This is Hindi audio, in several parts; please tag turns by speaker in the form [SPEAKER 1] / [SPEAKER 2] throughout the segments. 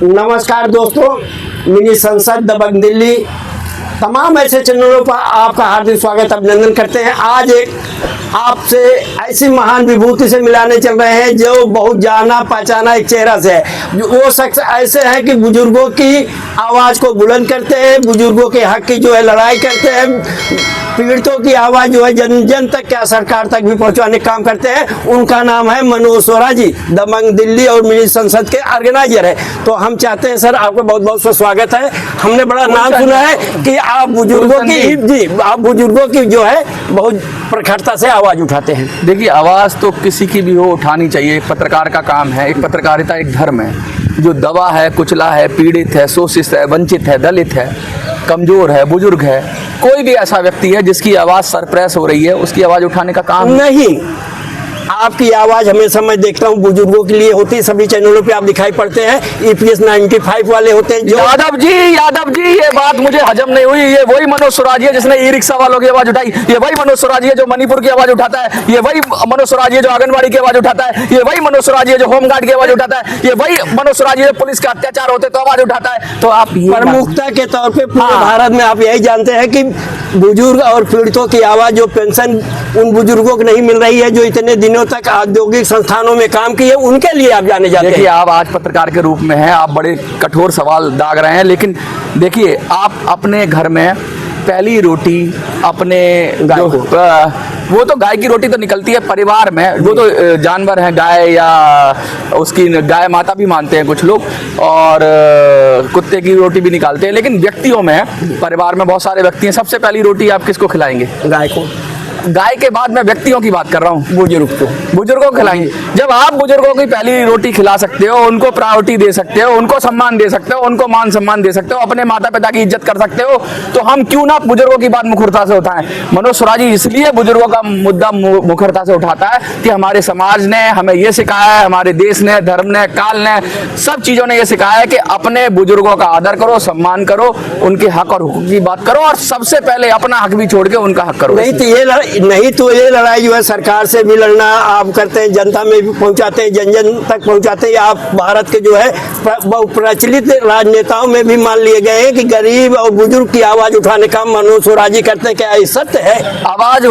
[SPEAKER 1] नमस्कार दोस्तों, मिनी संसद दबंग दिल्ली तमाम ऐसे चैनलों पर आपका हार्दिक स्वागत अभिनंदन करते हैं। आज एक आपसे ऐसी महान विभूति से मिलाने चल रहे हैं जो बहुत जाना पहचाना एक चेहरा से है। वो शख्स ऐसे हैं कि बुजुर्गों की आवाज़ को बुलंद करते हैं, बुजुर्गों के हक की जो है लड़ाई करते हैं, पीड़ितों की आवाज़ जो है जन जन तक क्या सरकार तक भी पहुंचाने का काम करते हैं। उनका नाम है मनोज स्वराजी, दबंग दिल्ली और मिनी संसद के ऑर्गेनाइजर है। तो हम चाहते हैं सर, आपका बहुत बहुत स्वागत है। हमने बड़ा नाम सुना है कि आप बुजुर्गों की जो है बहुत प्रखरता से आवाज़ उठाते हैं।
[SPEAKER 2] देखिए, आवाज़ तो किसी की भी हो उठानी चाहिए। एक पत्रकार का काम है, एक पत्रकारिता एक धर्म है। जो दबा है, कुचला है, पीड़ित है, शोषित है, वंचित है, दलित है, कमज़ोर है, बुजुर्ग है, कोई भी ऐसा व्यक्ति है जिसकी आवाज़ सरप्रेस हो रही है, उसकी आवाज़ उठाने का काम
[SPEAKER 1] नहीं। आपकी आवाज़ हमेशा मैं देखता हूँ बुजुर्गों के लिए होती है। सभी चैनलों पे आप दिखाई पड़ते हैं। EPS 95 वाले होते हैं जो
[SPEAKER 2] यादव जी, ये बात मुझे हजम नहीं हुई। ये वही मनोज स्वराजी है जिसने ई-रिक्शा वालों की आवाज़ उठाई। ये वही मनोज स्वराजी है जो मणिपुर की आवाज़ उठाता है। ये वही मनोज स्वराजी है जो आंगनबाड़ी की आवाज़ उठाता है। ये वही मनोज स्वराजी है जो होमगार्ड की आवाज़ उठाता है। ये वही मनोज स्वराजी है पुलिस के अत्याचार होते तो आवाज़ उठाता है। तो आप
[SPEAKER 1] प्रमुखता के तौर पर पूरे भारत में आप यही जानते हैं कि बुजुर्ग और पीड़ितों की आवाज़, जो पेंशन उन बुजुर्गों को नहीं मिल रही है जो इतने दिनों तक औद्योगिक संस्थानों में काम किए, उनके लिए आप जाने जाते हैं।
[SPEAKER 2] देखिए, आप आज पत्रकार के रूप में हैं, आप बड़े कठोर सवाल दाग रहे हैं, लेकिन देखिए, आप अपने घर में पहली रोटी अपने वो तो गाय की रोटी तो निकलती है परिवार में। वो तो जानवर हैं, गाय या उसकी गाय माता भी मानते हैं कुछ लोग, और कुत्ते की रोटी भी निकालते हैं। लेकिन व्यक्तियों में, परिवार में बहुत सारे व्यक्ति हैं, सबसे पहली रोटी आप किसको खिलाएंगे?
[SPEAKER 1] गाय को।
[SPEAKER 2] गाय के बाद मैं व्यक्तियों की बात कर रहा हूँ, बुजुर्गों को खिलाएंगे। जब आप बुजुर्गों की पहली रोटी खिला सकते हो, उनको प्रायोरिटी दे सकते हो, उनको सम्मान दे सकते हो, उनको मान सम्मान दे सकते हो, अपने माता पिता की इज्जत कर सकते हो, तो हम क्यों ना बुजुर्गों की बात मुखरता से उठाएं। मनोज स्वराजी इसलिए बुजुर्गों का मुद्दा मुखरता से उठाता है कि हमारे समाज ने हमें ये सिखाया है, हमारे देश ने, धर्म ने, काल ने, सब चीज़ों ने ये सिखाया है कि अपने बुजुर्गों का आदर करो, सम्मान करो, उनके हक और हुकूक की बात करो, और सबसे पहले अपना हक भी छोड़ के उनका हक करो।
[SPEAKER 1] नहीं तो ये लड़ाई जो है सरकार से भी लड़ना आप करते हैं, जनता में भी पहुंचाते हैं, जन जन तक पहुंचाते हैं। आप भारत के जो है प्रचलित राजनेताओं में भी मान लिए गए हैं कि गरीब और बुजुर्ग की आवाज उठाने का मनोज स्वराजी करते हैं। क्या ये सत्य है?
[SPEAKER 2] आवाज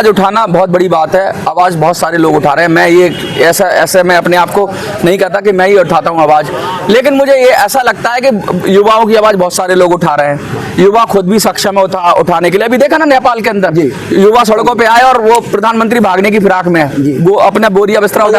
[SPEAKER 2] उठाना बहुत बड़ी बात है। आवाज बहुत सारे लोग उठा रहे हैं। मैं ये ऐसे मैं अपने आप को नहीं कहता कि मैं ही उठाता हूँ आवाज, लेकिन मुझे ये ऐसा लगता है कि युवाओं की आवाज बहुत सारे लोग उठा रहे हैं। युवा खुद भी सक्षम है उठाने के लिए। अभी देखा ना नेपाल के अंदर युवा सड़कों पे आए और वो प्रधानमंत्री भागने की फिराक में है, वो अपना बोरिया बिस्तरा उठा,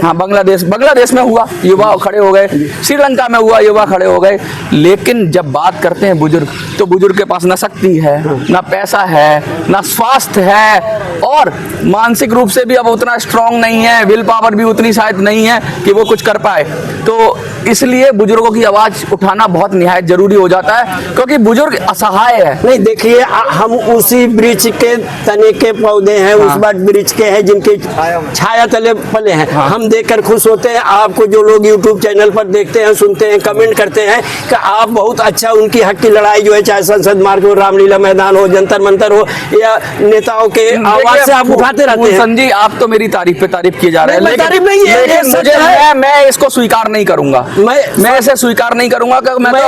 [SPEAKER 2] हाँ, बांग्लादेश में हुआ, युवा खड़े हो गए। श्रीलंका में हुआ, युवा खड़े हो गए। लेकिन जब बात करते हैं बुजुर्ग, तो बुजुर्ग के पास ना शक्ति है, ना पैसा है, ना स्वास्थ्य है, और मानसिक रूप से भी अब उतना स्ट्रांग नहीं है, विल पावर भी उतनी शायद नहीं है कि वो कुछ कर पाए। तो इसलिए बुजुर्गों की आवाज उठाना बहुत निहायत जरूरी हो जाता है, क्योंकि बुजुर्ग असहाय है।
[SPEAKER 1] नहीं, देखिए, हम उसी वृक्ष के तने के पौधे हैं, उस बात वृक्ष के हैं जिनके छाया तले पले हैं। हम देखकर खुश होते हैं। आपको जो लोग YouTube चैनल पर देखते हैं, सुनते हैं, कमेंट करते हैं कि आप बहुत अच्छा उनकी हक की लड़ाई जो है, चाहे संसद मार्ग हो, रामलीला मैदान हो, जंतर मंतर हो, या नेताओं के आवाज से आप उठाते रहते हैं।
[SPEAKER 2] संजी, आप तो मेरी तारीफ पे तारीफ किए जा रहे हैं,
[SPEAKER 1] तारीफ नहीं है।
[SPEAKER 2] मैं इसको स्वीकार नहीं करूंगा। मैं इसे स्वीकार नहीं करूंगा।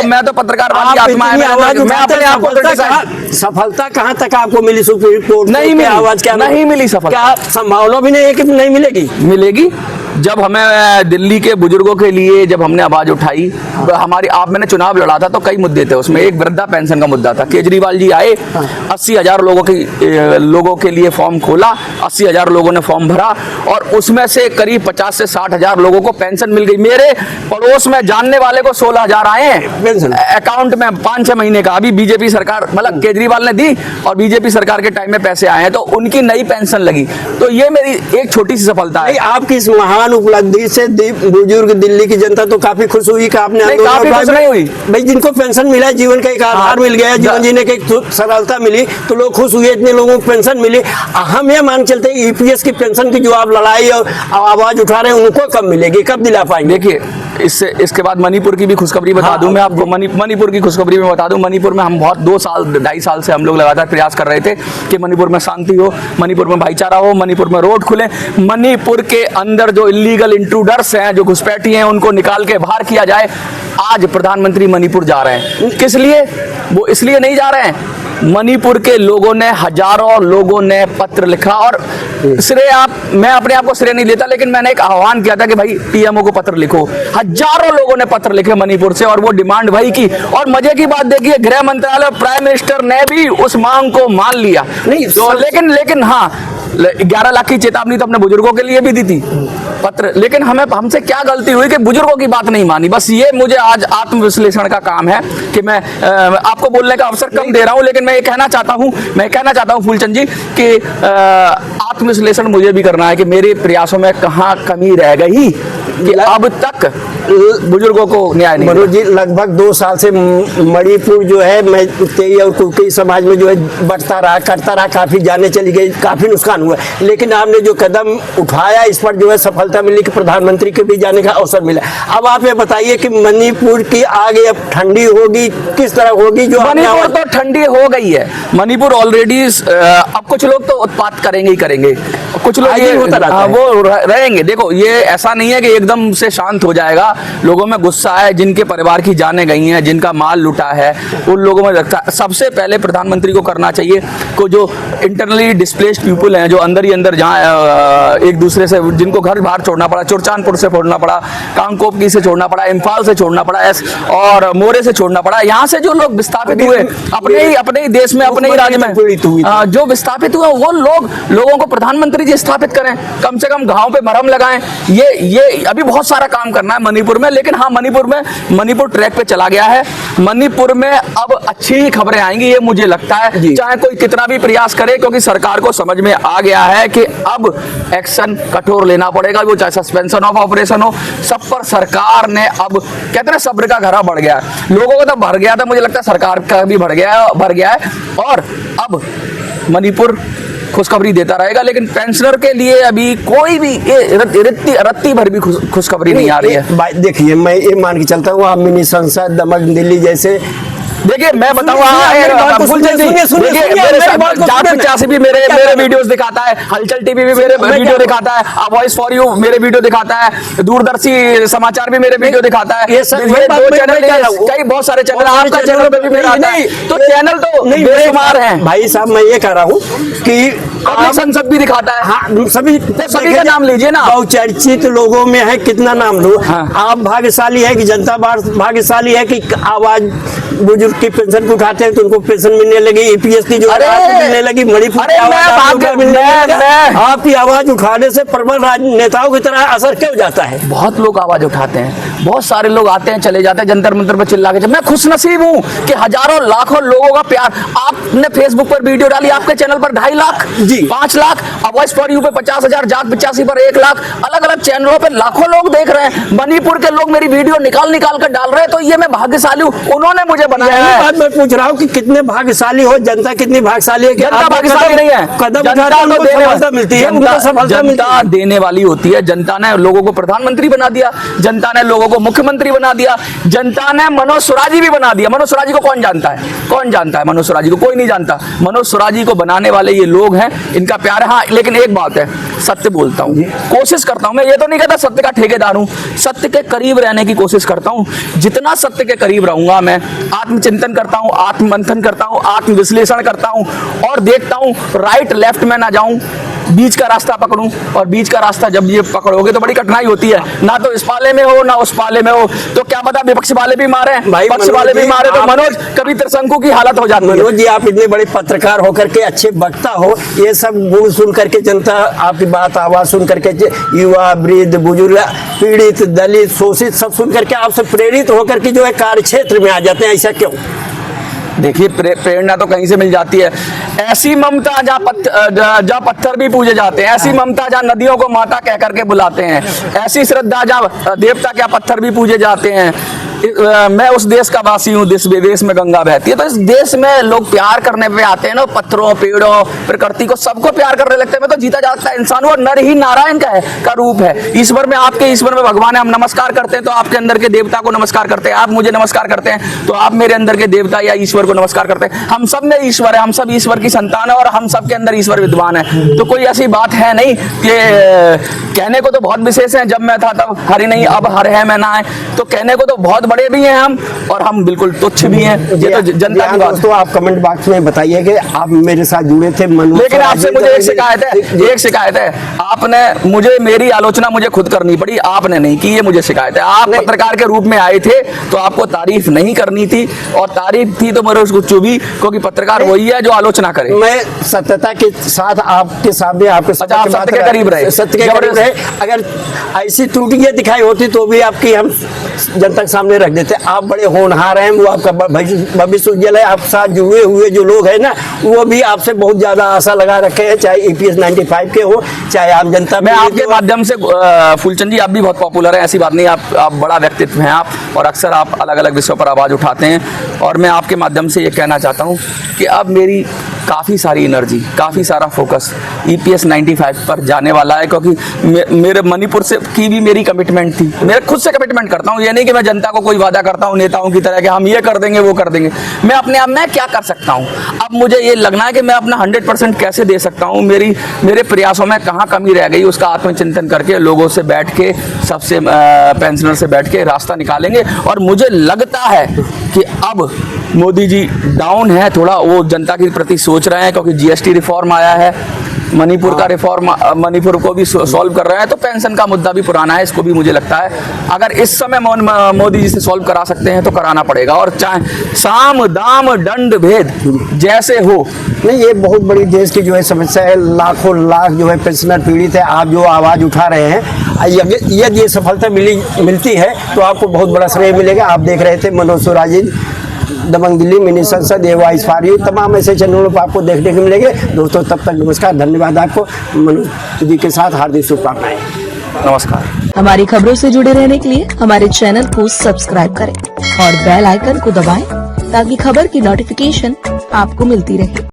[SPEAKER 2] मैं तो पत्रकारवादी आत्मा है।
[SPEAKER 1] सफलता कहाँ तक आपको मिली? सुप्रीम कोर्ट
[SPEAKER 2] नहीं मिली
[SPEAKER 1] आवाज, क्या
[SPEAKER 2] नहीं मिली सफलता?
[SPEAKER 1] क्या संभावना भी नहीं है कि नहीं मिलेगी?
[SPEAKER 2] मिलेगी। जब हमें दिल्ली के बुजुर्गों के लिए जब हमने आवाज़ उठाई, मैंने चुनाव लड़ा था तो कई मुद्दे थे उसमें। एक वृद्धा पेंशन का मुद्दा था। केजरीवाल जी आए, 80,000 लोगों के लिए फॉर्म खोला, 80,000 लोगों ने फॉर्म भरा, और उसमें से करीब 50 से 60,000 लोगों को पेंशन मिल गई। मेरे पड़ोस में जानने वाले को 16,000 आए हैं पेंशन अकाउंट में 5-6 महीने का। अभी बीजेपी सरकार, मतलब केजरीवाल ने दी, और बीजेपी सरकार के टाइम में पैसे आए हैं, तो उनकी नई पेंशन लगी। तो ये मेरी एक छोटी सी सफलता है।
[SPEAKER 1] आपकी इस महान उपलब्धि से बुजुर्ग दिल्ली की जनता तो काफी खुश हुई कि आपने
[SPEAKER 2] नहीं हुई
[SPEAKER 1] भाई, जिनको पेंशन मिला, जीवन का एक आधार मिल गया, जीवन जीने की एक सरलता मिली, तो लोग खुश हुए। इतने लोगों को पेंशन मिली। हम ये मान चलते हैं EPS की पेंशन की जो आप लड़ाई और आवाज उठा रहे हैं, उनको कब मिलेगी, कब दिला पाएंगे?
[SPEAKER 2] देखिए, इससे इसके बाद मणिपुर की भी खुशखबरी बता दूं मैं आपको। मणिपुर की खुशखबरी में बता दूं, मणिपुर में हम बहुत 2-2.5 साल से हम लोग लगातार प्रयास कर रहे थे कि मणिपुर में शांति हो, मणिपुर में भाईचारा हो, मणिपुर में रोड खुले, मणिपुर के अंदर जो इलीगल इंट्रूडर्स हैं, जो घुसपैठी हैं, उनको निकाल के बाहर किया जाए। आज प्रधानमंत्री मणिपुर जा रहे हैं, किस लिए? वो इसलिए नहीं जा रहे हैं, मणिपुर के लोगों ने, हजारों लोगों ने पत्र लिखा, और श्रेय मैं अपने आप को श्रेय नहीं लेता, लेकिन मैंने एक आह्वान किया था कि भाई पीएमओ को पत्र लिखो। हजारों लोगों ने पत्र लिखे मणिपुर से, और वो डिमांड वही की। और मजे की बात देखिए, गृह मंत्रालय, प्राइम मिनिस्टर ने भी उस मांग को मान लिया। नहीं तो लेकिन हाँ, 11 लाख की चेतावनी तो अपने बुजुर्गों के लिए भी दी थी पत्र, लेकिन हमसे क्या गलती हुई कि बुजुर्गों की बात नहीं मानी। बस ये मुझे आज आत्मविश्लेषण का काम है कि मैं आपको बोलने का अवसर कम दे रहा हूं, लेकिन मैं कहना चाहता हूं फूलचंद जी कि आत्मविश्लेषण मुझे भी करना है कि मेरे प्रयासों में कहां कमी रह गई कि अब तक बुजुर्गों को न्याय नहीं।
[SPEAKER 1] मनोज जी, लगभग 2 साल से मणिपुर जो है, मैं तेई और कुकी समाज में जो है बढ़ता रहा, करता रहा, काफी जाने चली गई, काफी नुकसान हुआ, लेकिन आपने जो कदम उठाया इस पर जो है सफलता मिली कि प्रधानमंत्री के भी जाने का अवसर मिला। अब आप ये बताइए कि मणिपुर की आगे अब ठंडी होगी, किस तरह होगी? जो
[SPEAKER 2] मणिपुर तो ठंडी हो गई है, मणिपुर ऑलरेडी। अब कुछ लोग तो उत्पात करेंगे ही करेंगे, कुछ लोग ये वो रहेंगे। देखो, ये ऐसा नहीं है कि एकदम से शांत हो जाएगा, लोगों में गुस्सा है, जिनके परिवार की जानें गई हैं, जिनका माल लुटा है, उन लोगों में रखा। सबसे पहले प्रधानमंत्री को करना चाहिए को जो इंटरनली डिस्प्लेस्ड पीपल हैं, जो अंदर ही अंदर जहाँ एक दूसरे से, जिनको घर बाहर छोड़ना पड़ा, चुरचानपुर से छोड़ना पड़ा, कांगकोपकी से छोड़ना पड़ा, इम्फाल से छोड़ना पड़ा, और मोरे से छोड़ना पड़ा, यहाँ से जो लोग विस्थापित हुए अपने ही देश में, अपने ही राज्य में जो विस्थापित हुए, वो लोगों को प्रधानमंत्री जी स्थापित करें, कम से कम घाव पे मरहम लगाएं। ये अभी बहुत सारा काम करना है मणिपुर में, लेकिन हाँ, मणिपुर ट्रैक पे चला गया है। मणिपुर में अब अच्छी ही खबरें आएंगी, ये मुझे लगता है, चाहे कोई कितना भी प्रयास करे, क्योंकि सरकार को समझ में आ गया है कि अब एक्शन कठोर लेना पड़ेगा, वो चाहे सस्पेंशन ऑफ ऑपरेशन हो, सब पर सरकार ने, अब कहते हैं सब्र का घड़ा बढ़ गया, लोगों का तो भर गया था, मुझे लगता है सरकार का भी भर गया है, और अब मणिपुर खुशखबरी देता रहेगा। लेकिन पेंशनर के लिए अभी कोई भी रत्ती भर भी खुशखबरी नहीं आ रही है।
[SPEAKER 1] देखिए, मैं ये मान के चलता हूँ, आप मिनी संसद, दमन, दिल्ली जैसे,
[SPEAKER 2] देखिए मैं बताऊंगा, जाट 85 भी मेरे वीडियोस दिखाता है, हलचल टीवी भी मेरे वीडियो दिखाता है, वॉइस फॉर यू मेरे वीडियो दिखाता है, दूरदर्शी समाचार भी मेरे वीडियो दिखाता है, ये दो चैनल, कई बहुत सारे चैनल, आपका चैनल पे भी मेरा आता है, तो चैनल तो बेशुमार हैं भाई
[SPEAKER 1] साहब। मैं ये कह रहा हूँ कि
[SPEAKER 2] संसद भी दिखाता है,
[SPEAKER 1] हाँ, सभी
[SPEAKER 2] का नाम लीजिए ना,
[SPEAKER 1] बहुचर्चित लोगों में है, कितना नाम लो। आप भाग्यशाली है कि जनता भाग्यशाली है कि आवाज बुजुर्ग की पेंशन को उठाते हैं तो उनको पेंशन मिलने लगी, ईपीएस की जो मिलने लगी, मणिपुर आपकी आवाज उठाने से प्रबल राजनेताओं की तरह असर क्यों जाता है?
[SPEAKER 2] बहुत लोग आवाज उठाते हैं, बहुत सारे लोग आते हैं, चले जाते हैं, जंतर मंतर पर चिल्ला के। मैं खुशनसीब हूँ कि हजारों लाखों लोगों का प्यार। आपने फेसबुक पर वीडियो डाली, आपके चैनल पर 2.5 lakh, 5 lakh, voice for you पे 50,000, जाट 85 पर 1 लाख, अलग अलग चैनलों पे लाखों लोग देख रहे हैं। मणिपुर के लोग मेरी वीडियो निकाल कर डाल रहे हैं, तो ये मैं भाग्यशाली हूँ, उन्होंने मुझे बनाया है।
[SPEAKER 1] बात मैं पूछ रहा हूँ कि कितने भाग्यशाली हो, जनता कितनी भाग्यशाली है?
[SPEAKER 2] जनता भाग्यशाली नहीं है,
[SPEAKER 1] कदम सफलता मिलती है,
[SPEAKER 2] जनता देने वाली होती है। जनता ने लोगों को प्रधानमंत्री बना दिया, जनता ने लोगों को मुख्यमंत्री बना दिया, जनता ने मनोज सुराजी भी बना दिया। मनोज सुराजी को कौन जानता है? कौन जानता है मनोज सुराजी को? कोई नहीं जानता। मनोज सुराजी को बनाने वाले ये लोग हैं, इनका प्यार है। हाँ, लेकिन एक बात है, सत्य बोलता हूँ, कोशिश करता हूँ, मैं ये तो नहीं कहता सत्य का ठेकेदार हूँ, सत्य के करीब रहने की कोशिश करता हूँ। जितना सत्य के करीब रहूंगा, मैं आत्मचिंतन करता हूँ, आत्ममंथन करता हूँ, आत्मविश्लेषण करता हूँ, और देखता हूँ राइट लेफ्ट में ना जाऊं, बीच का रास्ता पकड़ूं। और बीच का रास्ता जब ये पकड़ोगे तो बड़ी कठिनाई होती है, ना तो इस पाले में हो ना उस पाले में हो, तो क्या पता विपक्ष वाले भी मारे, पक्ष वाले भी मारे, तो मनोज कभी त्रिशंकु की हालत हो जाती है।
[SPEAKER 1] मनोज जी, आप इतने बड़े पत्रकार होकर के, अच्छे वक्ता हो, ये सब गुण सुन करके जनता आपकी बात, आवाज सुन करके, युवा, वृद्ध, बुजुर्ग, पीड़ित, दलित, शोषित, सब सुन करके आपसे प्रेरित होकर के जो है कार्य क्षेत्र में आ जाते हैं, ऐसा क्यों?
[SPEAKER 2] देखिए, प्रेरणा तो कहीं से मिल जाती है। ऐसी ममता जहाँ पत्थर भी पूजे जाते हैं, ऐसी ममता जहाँ नदियों को माता कह करके बुलाते हैं, ऐसी श्रद्धा जहाँ देवता क्या पत्थर भी पूजे जाते हैं, मैं उस देश का वासी हूँ, जिस विदेश में गंगा बहती है। तो इस देश में लोग प्यार करने पे आते हैं ना, पत्थरों, पेड़ों, प्रकृति को, सबको प्यार करने लगते हैं। मैं तो जीता जागता इंसान हूँ और नर ही नारायण का रूप है। ईश्वर में, आपके ईश्वर में भगवान है। हम नमस्कार करते हैं तो आपके अंदर के देवता को नमस्कार करते हैं, आप मुझे नमस्कार करते हैं तो आप मेरे अंदर के देवता या ईश्वर को नमस्कार करते हैं। हम सब में ईश्वर है, हम सब ईश्वर की संतान है और हम सब के अंदर ईश्वर विद्वान है। तो कोई ऐसी बात है नहीं कि कहने को तो बहुत विशेष है, जब मैं था तब हरि नहीं अब हर है मैं ना है, तो कहने को तो बहुत बड़े भी हैं हम, और हम बिल्कुल तुच्छ भी हैं। ये तो जनता की बात।
[SPEAKER 1] दोस्तों, आप कमेंट बॉक्स में बताइए कि आप मेरे साथ जुड़े थे।
[SPEAKER 2] लेकिन आपसे मुझे एक शिकायत है, आपने मुझे, मेरी आलोचना मुझे खुद करनी पड़ी, आपने नहीं की, ये मुझे शिकायत है। आप पत्रकार के रूप में आए थे तो आपको तारीफ नहीं करनी थी, और तारीफ थी तो मेरे उसको चुभी, क्योंकि पत्रकार वही है जो आलोचना करे।
[SPEAKER 1] मैं सत्यता के साथ आपके सामने, आपके
[SPEAKER 2] सत्य के करीब रहे,
[SPEAKER 1] सत्य के करीब रहे। अगर ऐसी त्रुटियां दिखाई होती तो भी आपकी हम जनता के सामने रख देते। आप बड़े होनहार हैं, वो आपका भविष्य उज्जवल है। आप साथ जुड़े हुए जो लोग हैं ना, वो भी आपसे बहुत ज्यादा आशा लगा रखे हैं, चाहे EPS 95 के हो, चाहे आम जनता।
[SPEAKER 2] मैं आपके माध्यम से, फूलचंद जी, आप भी बहुत पॉपुलर हैं, ऐसी बात नहीं, आप बड़ा व्यक्तित्व हैं आप, और अक्सर आप अलग अलग विषयों पर आवाज उठाते हैं। और मैं आपके माध्यम से ये कहना चाहता हूँ कि अब मेरी काफ़ी सारी एनर्जी, काफ़ी सारा फोकस EPS 95 पर जाने वाला है, क्योंकि मेरे मणिपुर से की भी मेरी कमिटमेंट थी। मैं खुद से कमिटमेंट करता हूँ, ये नहीं कि मैं जनता को कोई वादा करता हूँ नेताओं की तरह कि हम ये कर देंगे वो कर देंगे। मैं अपने आप में क्या कर सकता हूँ, अब मुझे ये लगना है कि मैं अपना 100% कैसे दे सकता हूँ, मेरे प्रयासों में कहाँ कमी रह गई, उसका आत्मचिंतन करके लोगों से बैठ के, सबसे पेंशनर से बैठ के रास्ता निकालेंगे। और मुझे लगता है कि अब मोदी जी डाउन है थोड़ा, वो जनता के प्रति सोच रहे हैं, क्योंकि GST रिफॉर्म आया है, मणिपुर का रिफॉर्म, मणिपुर को भी सॉल्व कर रहे हैं, तो पेंशन का मुद्दा भी पुराना है, इसको भी मुझे लगता है अगर इस समय मोदी जी से सॉल्व करा सकते हैं तो कराना पड़ेगा। और चाहे साम दाम दंड भेद जैसे हो,
[SPEAKER 1] नहीं, ये बहुत बड़ी देश की जो है समस्या है। लाखों लाख जो है पेंशनर पीड़ित है। आप जो आवाज उठा रहे हैं, यदि ये सफलता मिलती है तो आपको बहुत बड़ा श्रेय मिलेगा। आप देख रहे थे मनोज स्वराज, दबंग दिल्ली, मिनी संसद, ये वॉइस फॉर यू, तमाम ऐसे चैनलों पर आपको देखने को मिलेंगे। दोस्तों, तब तक नमस्कार, धन्यवाद आपको। मनोज जी के साथ हार्दिक शुभकामनाएं।
[SPEAKER 2] नमस्कार।
[SPEAKER 3] हमारी खबरों से जुड़े रहने के लिए हमारे चैनल को सब्सक्राइब करें और बेल आइकन को दबाएं, ताकि खबर की नोटिफिकेशन आपको मिलती रहे।